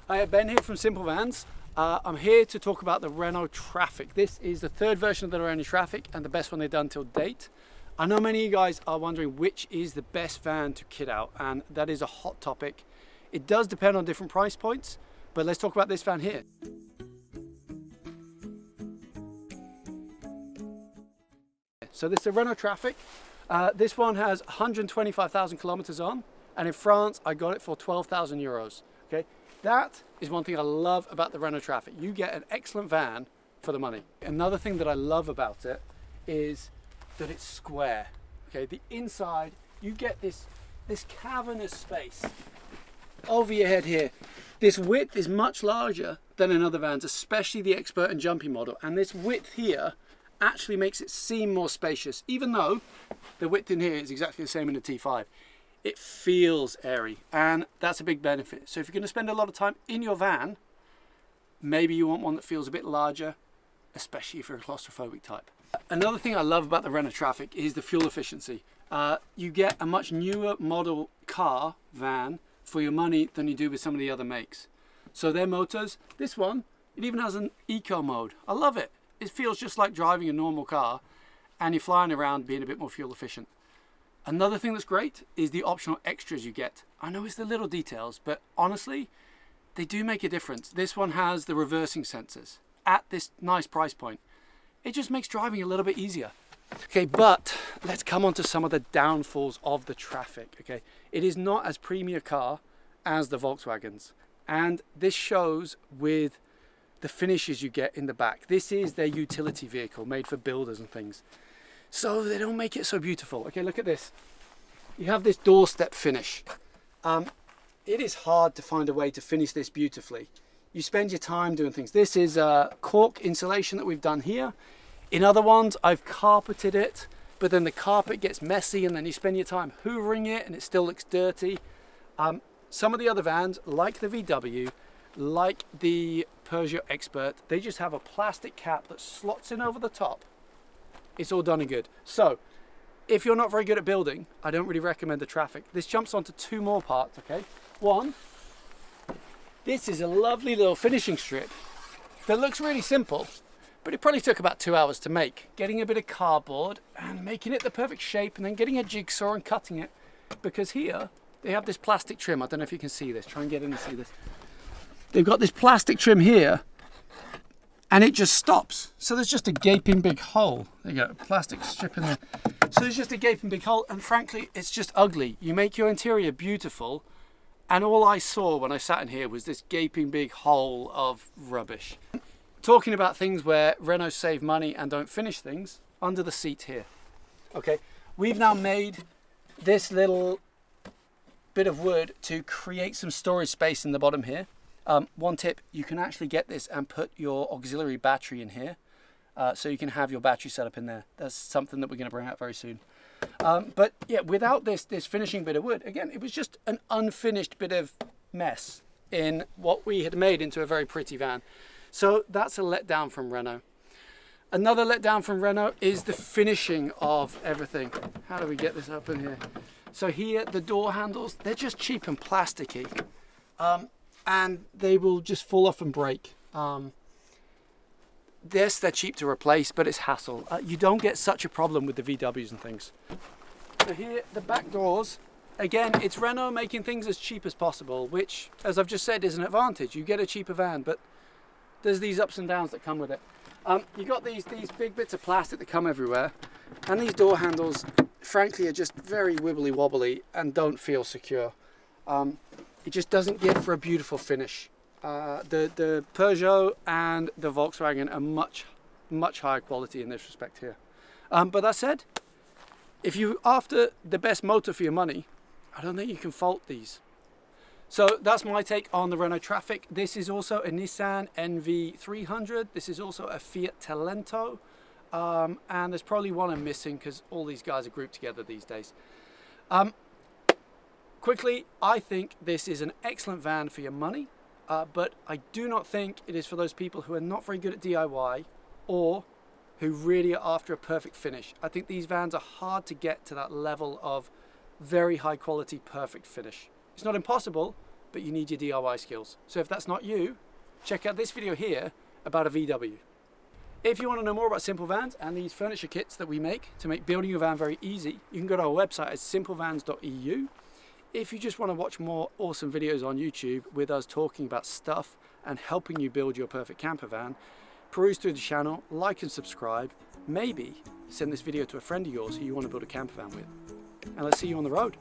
Hi, Ben here from Simple Vans. I'm here to talk about the Renault Trafic. This is the third version of the Renault Trafic and the best one they've done till date. I know many of you guys are wondering which is the best van to kit out, and that is a hot topic. It does depend on different price points, but let's talk about this van here. So this is a Renault Trafic. This one has 125,000 kilometers on, and in France I got it for 12,000 euros. Okay, that is one thing I love about the Renault Trafic. You get an excellent van for the money. Another thing that I love about it is that it's square. Okay, the inside, you get this cavernous space over your head here. This width is much larger than in other vans, especially the Expert and Jumpy model, and this width here actually makes it seem more spacious, even though the width in here is exactly the same in the T5. It feels airy, and that's a big benefit. So if you're going to spend a lot of time in your van, maybe you want one that feels a bit larger, especially if you're a claustrophobic type. Another thing I love about the Renault Trafic is the fuel efficiency. You get a much newer model car, van, for your money than you do with some of the other makes. So their motors, this one, it even has an eco mode. I love it. It feels just like driving a normal car, and you're flying around being a bit more fuel efficient. Another thing that's great is the optional extras you get. I know it's the little details, but honestly, they do make a difference. This one has the reversing sensors at this nice price point. It just makes driving a little bit easier. Okay, but let's come on to some of the downfalls of the Trafic. Okay, it is not as premium a car as the Volkswagens, and this shows with the finishes you get in the back. This is their utility vehicle made for builders and things. So they don't make it so beautiful. Okay, look at this. You have this doorstep finish. It is hard to find a way to finish this beautifully. You spend your time doing things. This is cork insulation that we've done here. In other ones, I've carpeted it, but then the carpet gets messy and then you spend your time hoovering it and it still looks dirty. Some of the other vans, like the VW, like the Peugeot Expert, they just have a plastic cap that slots in over the top. It's all done and good. So if you're not very good at building, I don't really recommend the Trafic. This jumps onto two more parts, okay? One, this is a lovely little finishing strip that looks really simple, but it probably took about 2 hours to make. Getting a bit of cardboard and making it the perfect shape and then getting a jigsaw and cutting it, because here they have this plastic trim. I don't know if you can see this. Try and get in and see this. They've got this plastic trim here and it just stops. So there's just a gaping big hole. There you go, plastic strip in there. So there's just a gaping big hole, and frankly, it's just ugly. You make your interior beautiful, and all I saw when I sat in here was this gaping big hole of rubbish. Talking about things where Renault save money and don't finish things, under the seat here. Okay, we've now made this little bit of wood to create some storage space in the bottom here. One tip, you can actually get this and put your auxiliary battery in here, so you can have your battery set up in there. That's something that we're going to bring out very soon. But yeah, without this finishing bit of wood, again, it was just an unfinished bit of mess in what we had made into a very pretty van. So that's a letdown from Renault. Another letdown from Renault is the finishing of everything. How do we get this up in here? So here, the door handles, they're just cheap and plasticky. And they will just fall off and break. Yes, they're cheap to replace, but it's hassle. You don't get such a problem with the VWs and things. So here, the back doors, again, it's Renault making things as cheap as possible, which, as I've just said, is an advantage. You get a cheaper van, but there's these ups and downs that come with it. You got these big bits of plastic that come everywhere, and these door handles, frankly, are just very wibbly wobbly and don't feel secure. It just doesn't give for a beautiful finish. The Peugeot and the Volkswagen are much higher quality in this respect here. But that said, if you're after the best motor for your money, I don't think you can fault these. So that's my take on the Renault Trafic. This is also a Nissan NV300. This is also a Fiat Talento. And there's probably one I'm missing because all these guys are grouped together these days. Quickly, I think this is an excellent van for your money, but I do not think it is for those people who are not very good at DIY or who really are after a perfect finish. I think these vans are hard to get to that level of very high quality, perfect finish. It's not impossible, but you need your DIY skills. So if that's not you, check out this video here about a VW. If you want to know more about Simple Vans and these furniture kits that we make to make building your van very easy, you can go to our website at simplevans.eu. If you just want to watch more awesome videos on YouTube with us talking about stuff and helping you build your perfect camper van, peruse through the channel, like and subscribe, maybe send this video to a friend of yours who you want to build a camper van with. And let's see you on the road.